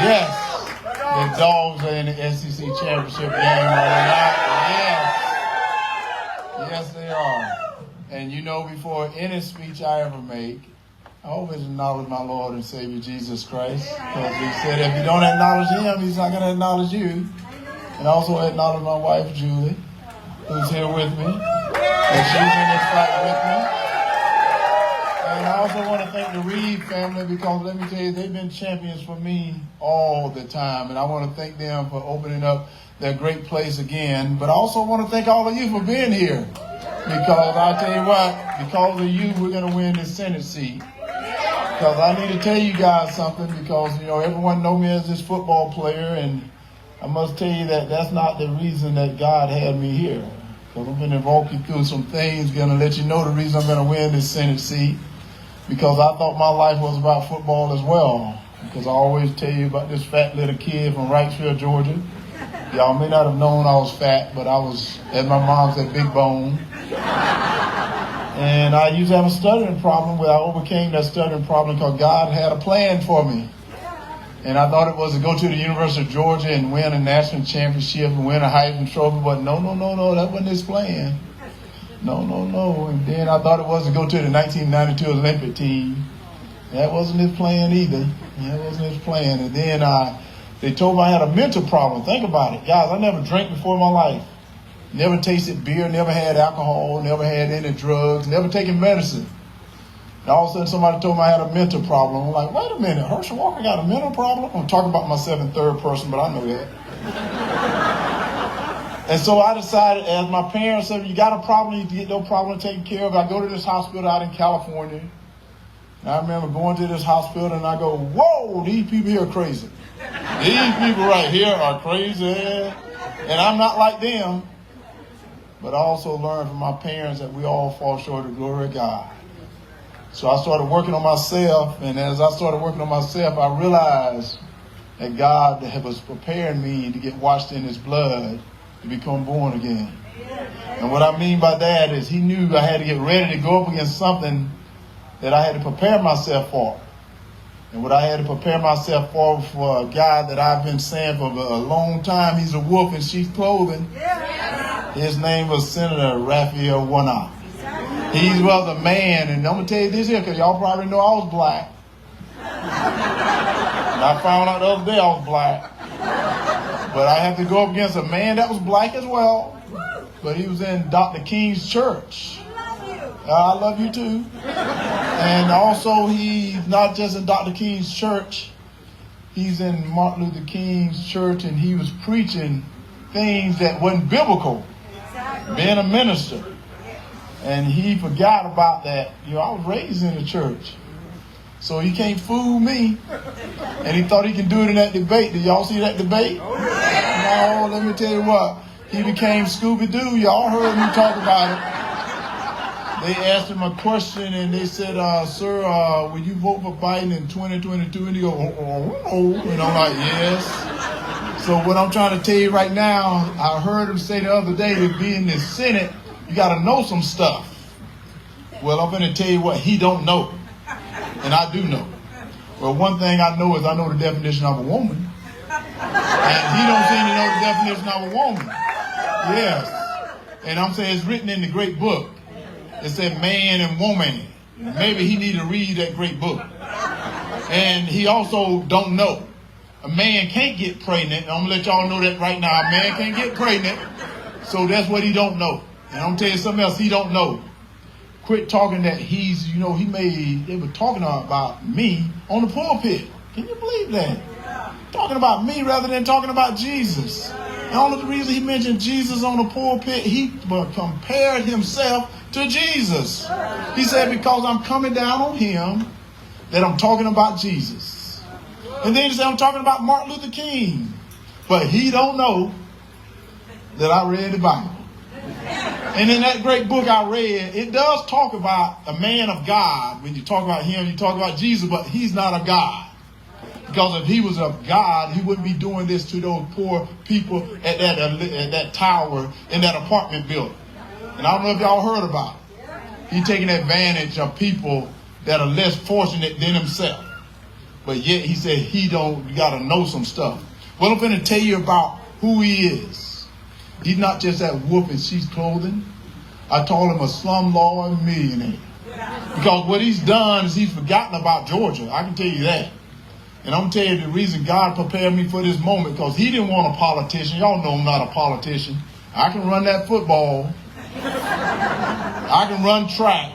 Yes, the Dogs are in the SEC championship game tonight. Yes, they are. And you know, before any speech I ever make, I always acknowledge my Lord and Savior Jesus Christ, because he said if you don't acknowledge him, he's not going to acknowledge you. And I also acknowledge my wife, Julie, who's here with me, and she's in this fight with me. And I also want to thank the Reed family, because let me tell you, they've been champions for me all the time. And I want to thank them for opening up their great place again. But I also want to thank all of you for being here, because I'll tell you what, because of you, we're going to win this Senate seat. Because I need to tell you guys something, because, you know, everyone knows me as this football player, and I must tell you that that's not the reason that God had me here. Because I'm going to walk you through some things, going to let you know the reason I'm going to win this Senate seat. Because I thought my life was about football as well. Because I always tell you about this fat little kid from Wrightsville, Georgia. Y'all may not have known I was fat, but I was, as my mom said, big bone. And I used to have a stuttering problem, where I overcame that stuttering problem because God had a plan for me. And I thought it was to go to the University of Georgia and win a national championship and win a Heisman Trophy, but no, that wasn't his plan. No. And then I thought it was to go to the 1992 Olympic team. That wasn't his plan either. That wasn't his plan. And then they told me I had a mental problem. Think about it. Guys, I never drank before in my life. Never tasted beer, never had alcohol, never had any drugs, never taken medicine. And all of a sudden somebody told me I had a mental problem. I'm like, wait a minute, Herschel Walker got a mental problem? I'm talking about myself in third person, but I know that. And so I decided, as my parents said, you got a problem, you need to get no problem taken care of. I go to this hospital out in California. And I remember going to this hospital and I go, whoa, these people here are crazy. These people right here are crazy. And I'm not like them. But I also learned from my parents that we all fall short of the glory of God. So I started working on myself, and as I started working on myself, I realized that God was preparing me to get washed in his blood to become born again. And what I mean by that is he knew I had to get ready to go up against something that I had to prepare myself for. And what I had to prepare myself for a guy that I've been saying for a long time, he's a wolf in sheep's clothing. His name was Senator Raphael Warnock. He was a man, and I'm going to tell you this here, because y'all probably know I was black. And I found out the other day I was black. But I had to go up against a man that was black as well. But he was in Dr. King's church. I love you too. And also he's not just in Dr. King's church. He's in Martin Luther King's church, and he was preaching things that wasn't biblical. Being a minister. And he forgot about that. You know, I was raised in the church. So he can't fool me. And he thought he could do it in that debate. Did y'all see that debate? No, let me tell you what. He became Scooby-Doo. Y'all heard me talk about it. They asked him a question and they said, sir, will you vote for Biden in 2022? And he goes, oh. And I'm like, yes. So what I'm trying to tell you right now, I heard him say the other day to be in the Senate, you got to know some stuff. Well, I'm going to tell you what he don't know. And I do know. Well, one thing I know is I know the definition of a woman. And he don't seem to know the definition of a woman. Yes. And I'm saying it's written in the great book. It said man and woman. Maybe he need to read that great book. And he also don't know. A man can't get pregnant. I'm going to let y'all know that right now. A man can't get pregnant. So that's what he don't know. And I'm going to tell you something else he don't know. Quit talking that he's, you know, they were talking about me on the pulpit. Can you believe that? Talking about me rather than talking about Jesus. The only reason he mentioned Jesus on the pulpit, he compared himself to Jesus. He said, because I'm coming down on him, that I'm talking about Jesus. And then he said, I'm talking about Martin Luther King. But he don't know that I read the Bible. And in that great book I read, it does talk about a man of God. When you talk about him, you talk about Jesus, but he's not a God. Because if he was a God, he wouldn't be doing this to those poor people at that tower in that apartment building. And I don't know if y'all heard about it. He's taking advantage of people that are less fortunate than himself. But yet he said you got to know some stuff. Well, I'm going to tell you about who he is. He's not just that wolf in sheep's clothing. I told him a slumlord millionaire. Because what he's done is he's forgotten about Georgia. I can tell you that. And I'm going to tell you the reason God prepared me for this moment, because he didn't want a politician. Y'all know I'm not a politician. I can run that football. I can run track.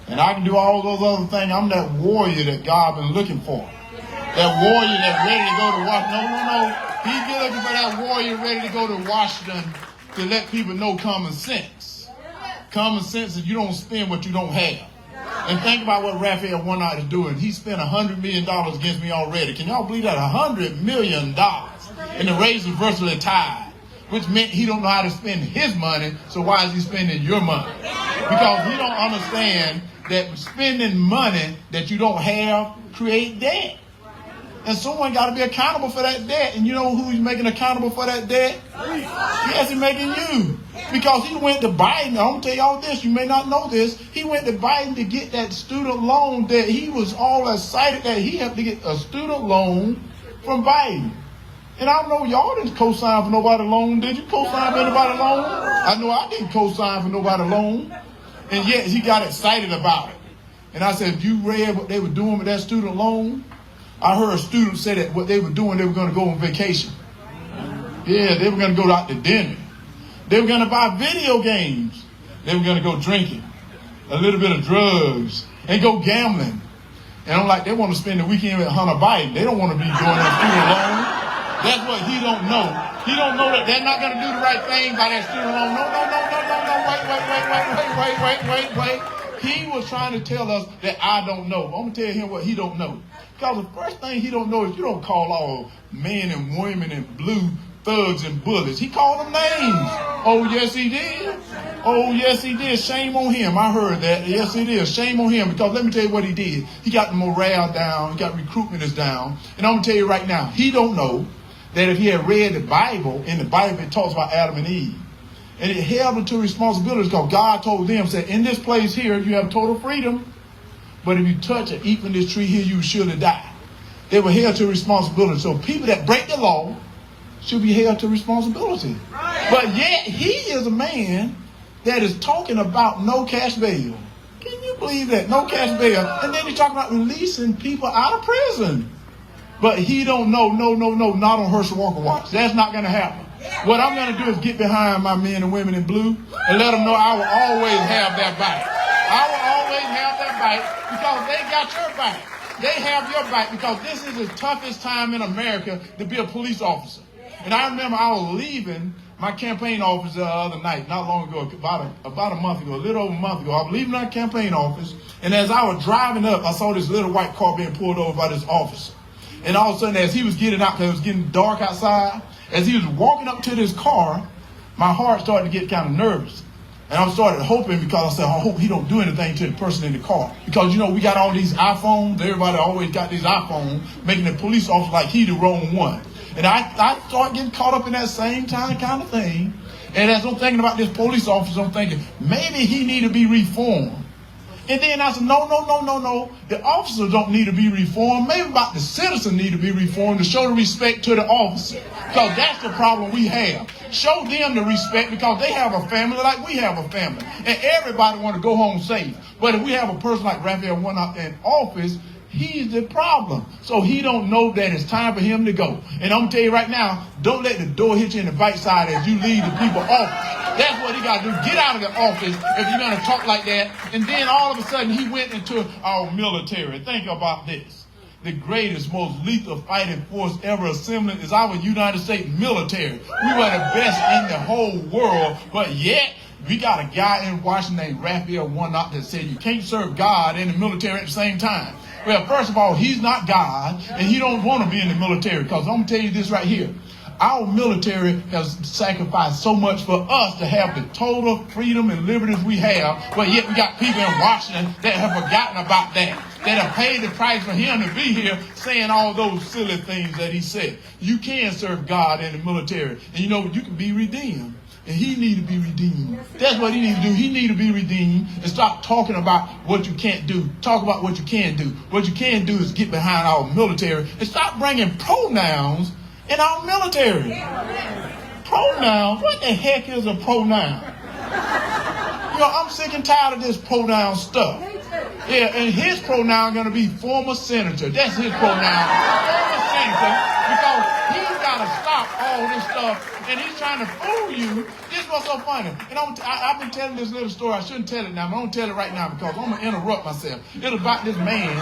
And I can do all those other things. I'm that warrior that God been looking for. That warrior that's ready to go to Washington. No. He's been looking for that warrior ready to go to Washington to let people know common sense. Common sense is you don't spend what you don't have. And think about what Raphael Warnock is doing. He spent $100 million against me already. Can y'all believe that? $100 million. And the raise is virtually tied, which meant he don't know how to spend his money, so why is he spending your money? Because he don't understand that spending money that you don't have create debt. And someone got to be accountable for that debt. And you know who he's making accountable for that debt? Yes, he's making you. Because he went to Biden. I'm going to tell y'all this. You may not know this. He went to Biden to get that student loan that he was all excited that he had to get a student loan from Biden. And I don't know, y'all didn't co-sign for nobody loan. Did you co-sign for anybody loan? I know I didn't co-sign for nobody loan. And yet he got excited about it. And I said, you read what they were doing with that student loan? I heard a student say that what they were doing, they were going to go on vacation. Yeah, they were going to go out to dinner. They were going to buy video games. They were going to go drinking, a little bit of drugs, and go gambling. And I'm like, they want to spend the weekend with Hunter Biden. They don't want to be doing that student loan. That's what he don't know. He don't know that they're not going to do the right thing by that student loan. No. Wait. He was trying to tell us that I don't know. I'm going to tell him what he don't know. Because the first thing he don't know is you don't call all men and women in blue thugs and bullies. He called them names. Oh, yes, he did. Oh, yes, he did. Shame on him. I heard that. Yes, he did. Shame on him. Because let me tell you what he did. He got the morale down. He got recruitment is down. And I'm going to tell you right now, he don't know that if he had read the Bible, in the Bible it talks about Adam and Eve. And it held them to responsibility because God told them, said, in this place here, you have total freedom. But if you touch or eat from this tree here, you surely die. They were held to responsibility. So people that break the law should be held to responsibility. Right. But yet he is a man that is talking about no cash bail. Can you believe that? No cash bail. And then he's talking about releasing people out of prison. But he don't know, no, not on Herschel Walker watch. That's not going to happen. What I'm going to do is get behind my men and women in blue and let them know I will always have their back. I will always have their back because they got your back. They have your back because this is the toughest time in America to be a police officer. And I remember I was leaving my campaign office the other night, not long ago, about a month ago, a little over a month ago. I was leaving my campaign office, and as I was driving up, I saw this little white car being pulled over by this officer. And all of a sudden, as he was getting out, because it was getting dark outside, as he was walking up to this car, my heart started to get kind of nervous. And I started hoping, because I said, I hope he don't do anything to the person in the car. Because, you know, we got all these iPhones. Everybody always got these iPhones, making the police officer like he the wrong one. And I started getting caught up in that same kind of thing. And as I'm thinking about this police officer, I'm thinking, maybe he need to be reformed. And then I said, no. The officers don't need to be reformed. Maybe about the citizens need to be reformed to show the respect to the officer. Because that's the problem we have. Show them the respect because they have a family like we have a family. And everybody want to go home safe. But if we have a person like Raphael Warnock in office, he's the problem. So he don't know that it's time for him to go. And I'm going to tell you right now, don't let the door hit you in the backside as you leave the people off. That's what he got to do. Get out of the office if you're going to talk like that. And then all of a sudden he went into our military. Think about this. The greatest, most lethal fighting force ever assembled is our United States military. We were the best in the whole world, but yet we got a guy in Washington named Raphael Warnock that said you can't serve God and the military at the same time. Well, first of all, he's not God, and he don't want to be in the military, because I'm going to tell you this right here. Our military has sacrificed so much for us to have the total freedom and liberties we have, but yet we got people in Washington that have forgotten about that have paid the price for him to be here saying all those silly things that he said. You can serve God in the military, and you know, you can be redeemed. And he need to be redeemed. That's what he need to do. He need to be redeemed and stop talking about what you can't do. Talk about what you can do. What you can do is get behind our military and stop bringing pronouns in our military. Pronouns? What the heck is a pronoun? I'm sick and tired of this pronoun stuff. Yeah, and his pronoun going to be former senator. That's his pronoun. Former senator, because he's got to stop all this stuff. And he's trying to fool you. This is what's so funny. And I've been telling this little story. I shouldn't tell it now, but I'm going to tell it right now because I'm going to interrupt myself. It's about this man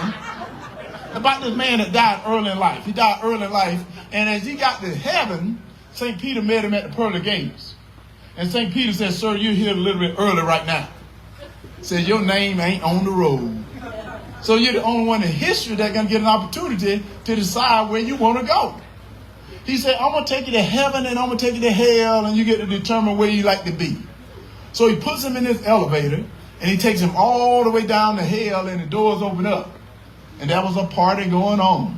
that died early in life. He died early in life. And as he got to heaven, St. Peter met him at the pearly gates. And St. Peter said, sir, you're here a little bit early right now. Said, your name ain't on the road. So you're the only one in history that's going to get an opportunity to decide where you want to go. He said, I'm going to take you to heaven and I'm going to take you to hell, and you get to determine where you like to be. So he puts him in this elevator and he takes him all the way down to hell, and the doors open up. And there was a party going on.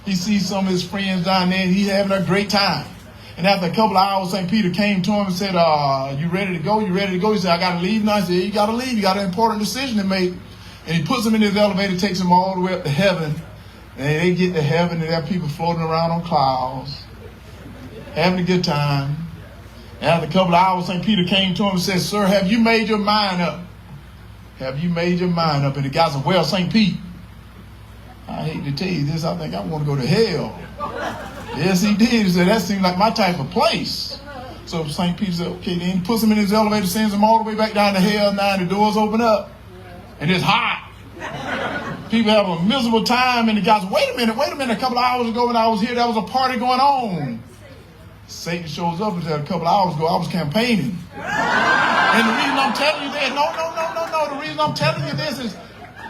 He sees some of his friends down there and he's having a great time. And after a couple of hours, St. Peter came to him and said, you ready to go? You ready to go? He said, I got to leave now. I said, you got to leave. You got an important decision to make. And he puts him in his elevator, takes him all the way up to heaven. And they get to heaven, and there are people floating around on clouds, having a good time. And after a couple of hours, St. Peter came to him and said, sir, have you made your mind up? Have you made your mind up? And the guy said, well, St. Pete, I hate to tell you this, I think I want to go to hell. Yes, he did. He said, that seemed like my type of place. So St. Peter said, okay, then he puts him in his elevator, sends him all the way back down to hell. Now the doors open up, and it's hot. People have a miserable time, and the guy said, wait a minute, a couple of hours ago when I was here, there was a party going on. Satan shows up and said, a couple of hours ago, I was campaigning. And the reason I'm telling you that, no, the reason I'm telling you this is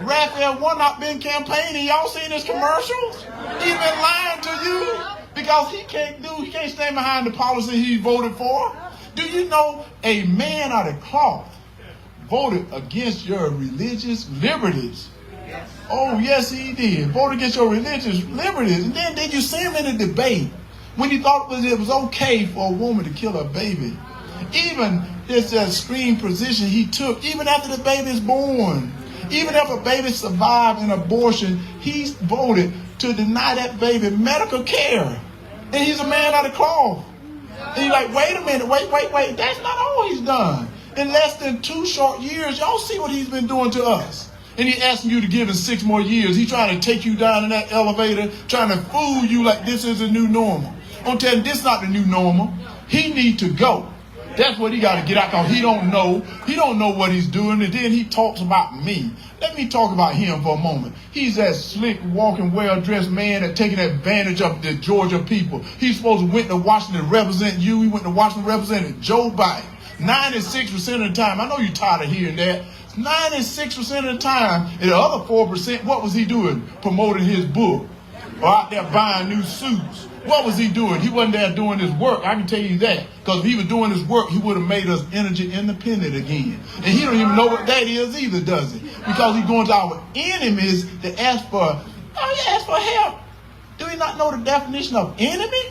Raphael Warnock been campaigning. Y'all seen his commercials? He's been lying to you because he can't stand behind the policy he voted for. Do you know a man out of cloth voted against your religious liberties? Oh, yes, he did. Voted against your religious liberties. And then did you see him in a debate when he thought it was okay for a woman to kill her baby? Even this extreme position he took, even after the baby is born. Even if a baby survived an abortion, he voted to deny that baby medical care. And he's a man out of cloth. And you're like, wait a minute, wait. That's not all he's done. In less than 2 short years, y'all see what he's been doing to us. And he's asking you to give him 6 more years. He's trying to take you down in that elevator, trying to fool you like this is the new normal. I'm telling you, this is not the new normal. He needs to go. That's what he got to get out, because he don't know. He don't know what he's doing. And then he talks about me. Let me talk about him for a moment. He's that slick, walking, well-dressed man that's taking advantage of the Georgia people. He's supposed to went to Washington to represent you. He went to Washington representing Joe Biden. 96% of the time. I know you're tired of hearing that. 96% of the time. And the other 4%, what was he doing? Promoting his book. Or out there buying new suits. What was he doing? He wasn't there doing his work. I can tell you that. Because if he was doing his work, he would have made us energy independent again. And he don't even know what that is either, does he? Because he's going to our enemies to ask for help. Do he not know the definition of enemy?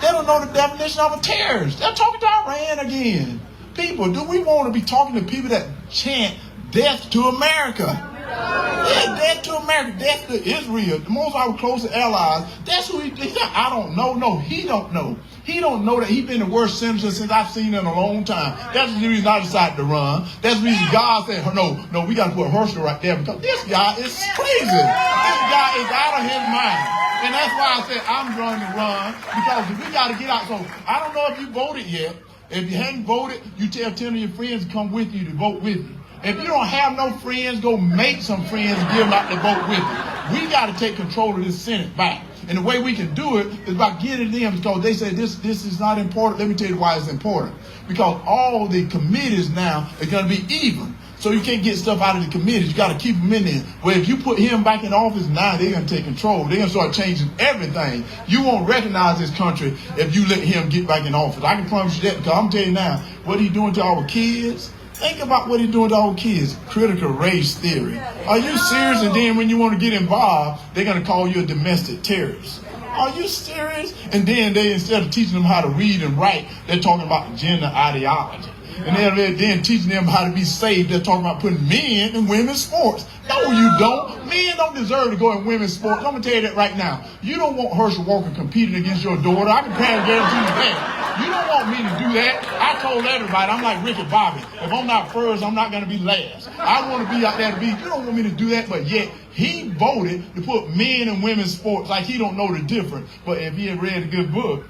They don't know the definition of a terrorist. They're talking to Iran again. People, do we want to be talking to people that chant death to America? Yeah, death to America, death to Israel, the most our closest allies. That's who he thinks. I don't know. No, he don't know. He don't know that he's been the worst senator since I've seen in a long time. That's the reason I decided to run. That's the reason God said, no, we got to put Herschel right there, because this guy is crazy. This guy is out of his mind. And that's why I said I'm going to run, because we got to get out. So I don't know if you voted yet. If you hadn't voted, you tell 10 of your friends to come with you to vote with you. If you don't have no friends, go make some friends and give them out to vote with you. We got to take control of this Senate back. And the way we can do it is by getting them, because they say this is not important. Let me tell you why it's important. Because all the committees now are going to be even. So you can't get stuff out of the committees. You got to keep them in there. Well, if you put him back in office, now they're going to take control. They're going to start changing everything. You won't recognize this country if you let him get back in office. I can promise you that, because I'm telling you now, what he's doing to our kids. Think about what he's doing to our kids. Critical race theory. Are you serious? And then when you want to get involved, they're going to call you a domestic terrorist. Are you serious? And then they, instead of teaching them how to read and write, they're talking about gender ideology. And they're then teaching them how to be saved. They're talking about putting men in women's sports. No, you don't. Men don't deserve to go in women's sports. I'm going to tell you that right now. You don't want Herschel Walker competing against your daughter. I can guarantee you that. You don't want me to do that. I told everybody, I'm like Ricky Bobby. If I'm not first, I'm not going to be last. I want to be out there to be. You don't want me to do that, but yet he voted to put men in women's sports like he don't know the difference. But if he had read a good book,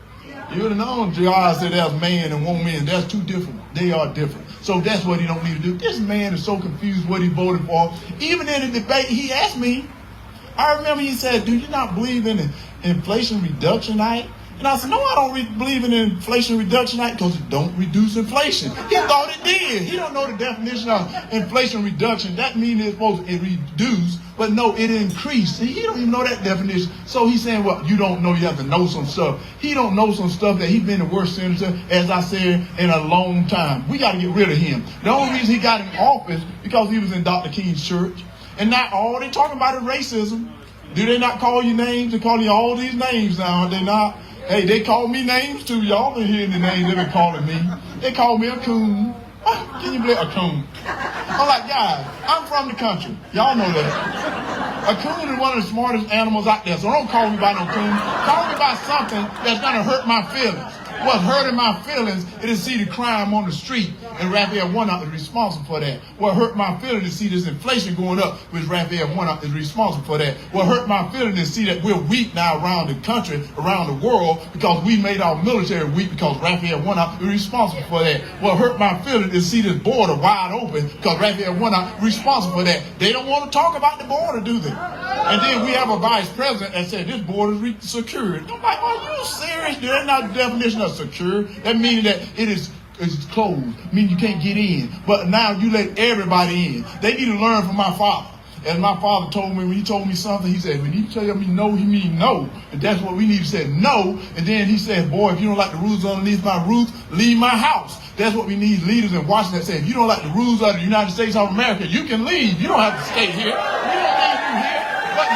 you would have known God said there's man and woman. That's two different. They are different. So that's what he don't need to do. This man is so confused what he voted for. Even in the debate, he asked me, I remember he said, do you not believe in the Inflation Reduction Act? And I said, no, I don't believe in the Inflation Reduction Act because it don't reduce inflation. He thought it did. He don't know the definition of inflation reduction. That means it's supposed to reduce, but no, it increased. He don't even know that definition. So he's saying, well, you don't know, you have to know some stuff. He don't know some stuff that he's been the worst senator, as I said, in a long time. We got to get rid of him. The only reason he got in office because he was in Dr. King's church. And now all they talking about is racism. Do they not call you names? They call you all these names now, are they not? Hey, they call me names too. Y'all been hearing the names they've been calling me. They call me a coon. Can you believe a coon? I'm like, guys, I'm from the country. Y'all know that. A coon is one of the smartest animals out there. So don't call me by no coon. Call me by something that's going to hurt my feelings. What's hurting my feelings is to see the crime on the street, and Raphael Warnock is responsible for that. What hurt my feelings is to see this inflation going up, which Raphael Warnock is responsible for that. What hurt my feelings is to see that we're weak now around the country, around the world, because we made our military weak because Raphael Warnock is responsible for that. What hurt my feelings is to see this border wide open because Raphael Warnock is responsible for that. They don't want to talk about the border, do they? And then we have a vice president that said this border is secured. I'm like, are you serious? That's not the definition of secure. That means that it's closed. Means you can't get in. But now you let everybody in. They need to learn from my father. As my father told me, when he told me something, he said, when he tell me no, he mean no. And that's what we need to say, no. And then he said, boy, if you don't like the rules underneath my roof, leave my house. That's what we need leaders in Washington that say, if you don't like the rules of the United States of America, you can leave. You don't have to stay here. We don't need you here. But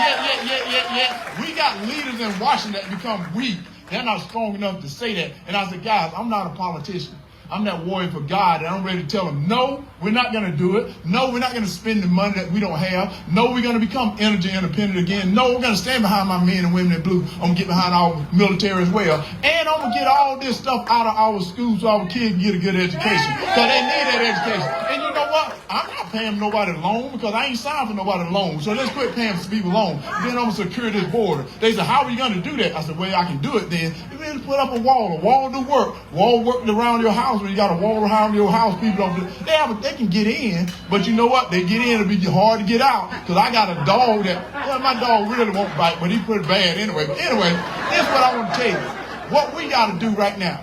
yet, we got leaders in Washington that become weak. They're not strong enough to say that. And I said, guys, I'm not a politician. I'm not warrior for God, and I'm ready to tell them, no, we're not going to do it. No, we're not going to spend the money that we don't have. No, we're going to become energy independent again. No, we're going to stand behind my men and women in blue. I'm going to get behind our military as well. And I'm going to get all this stuff out of our schools so our kids can get a good education. Because they need that education. And you know what? I'm not paying nobody loan because I ain't signed for nobody loan. So let's quit paying for people loan. Then I'm going to secure this border. They said, how are you going to do that? I said, well, I can do it then. You really put up a wall. A wall do work. Wall work around your house. When you got a wall around your house, people don't do it. They can get in, but you know what? They get in, it'll be hard to get out. Because I got a dog that, well, my dog really won't bite, but he pretty bad anyway. But anyway, this is what I want to tell you. What we got to do right now,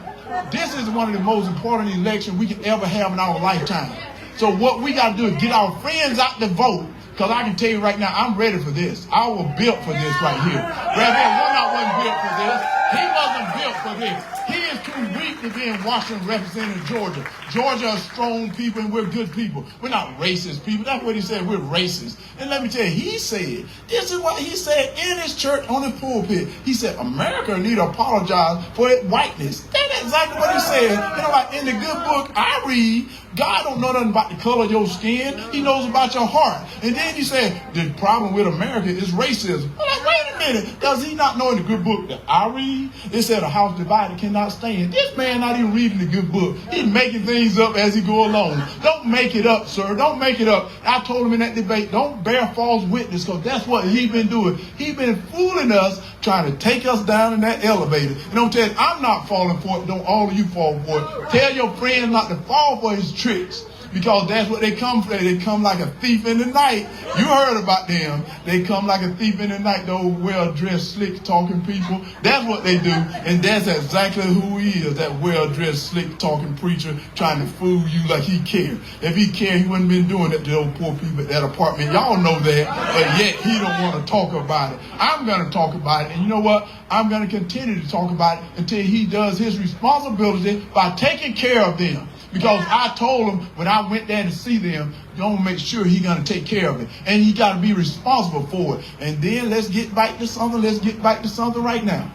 this is one of the most important elections we can ever have in our lifetime. So what we got to do is get our friends out to vote. Because I can tell you right now, I'm ready for this. I was built for this right here. Raphael Warnock wasn't built for this. He wasn't built for this. He is too weak to be in Washington representing Georgia. Georgia are strong people and we're good people. We're not racist people. That's what he said. We're racist. And let me tell you, he said, this is what he said in his church on his pulpit. He said, America need to apologize for its whiteness. That's exactly what he said. You know, like in the good book I read, God don't know nothing about the color of your skin. He knows about your heart. And then he said, the problem with America is racism. I'm like, wait a minute. Does he not know in the good book that I read? It said a house divided cannot stand. This man not even reading the good book. He's making things up as he go along. Don't make it up, sir. Don't make it up. I told him in that debate, don't bear false witness, because that's what he's been doing. He's been fooling us, trying to take us down in that elevator. And I'm telling you, I'm not falling for it. Don't all of you fall for it. Tell your friends not to fall for his tricks. Because that's what they come for. They come like a thief in the night. You heard about them. They come like a thief in the night, those well-dressed, slick-talking people. That's what they do. And that's exactly who he is, that well-dressed, slick-talking preacher trying to fool you like he cared. If he cared, he wouldn't been doing that to those poor people at that apartment. Y'all know that, but yet he don't want to talk about it. I'm going to talk about it. And you know what? I'm going to continue to talk about it until he does his responsibility by taking care of them. Because I told him when I went there to see them, don't make sure he's going to take care of it. And he got to be responsible for it. And then let's get back to something. Let's get back to something right now.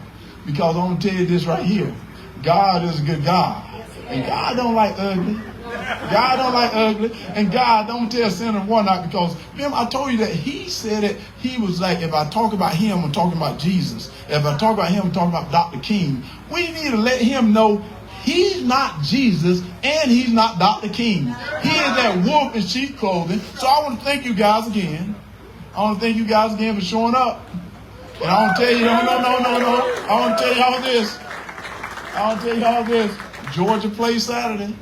Because I'm going to tell you this right here. God is a good God. And God don't like ugly. God don't like ugly. And God don't tell Senator Warnock, because remember I told you that he said it. He was like, if I talk about him, I'm talking about Jesus. If I talk about him, I'm talking about Dr. King. We need to let him know he's not Jesus and he's not Dr. King. He is that wolf in sheep clothing. So I want to thank you guys again. I want to thank you guys again for showing up. And I want to tell you, no. I want to tell y'all this. I want to tell y'all this. Georgia plays Saturday.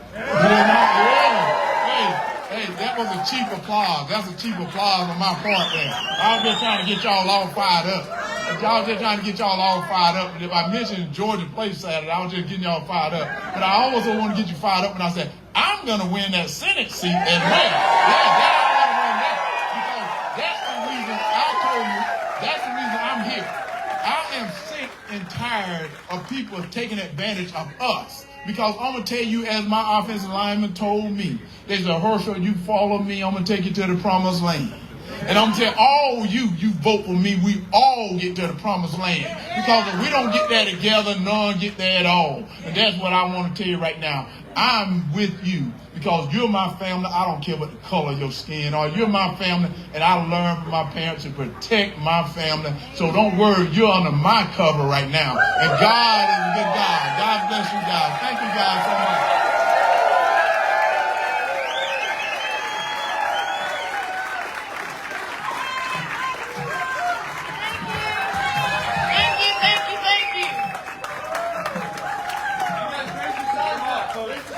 Hey, that was a cheap applause. That's a cheap applause on my part there. I was just trying to get y'all all fired up. I was just trying to get y'all all fired up. And if I mentioned Georgia plays Saturday, I was just getting y'all fired up. But I also want to get you fired up when I said, I'm going to win that Senate seat as well. Yeah, I'm going to win that. Because that's the reason I told you, that's the reason I'm here. I am sick and tired of people taking advantage of us. Because I'm going to tell you, as my offensive lineman told me, they said, Herschel, you follow me, I'm going to take you to the promised land. And I'm going to tell all you vote for me, we all get to the promised land. Because if we don't get there together, none get there at all. And that's what I want to tell you right now. I'm with you because you're my family. I don't care what the color of your skin are. You're my family, and I learned from my parents to protect my family. So don't worry, you're under my cover right now. And God is a good God. God bless you guys. Thank you guys so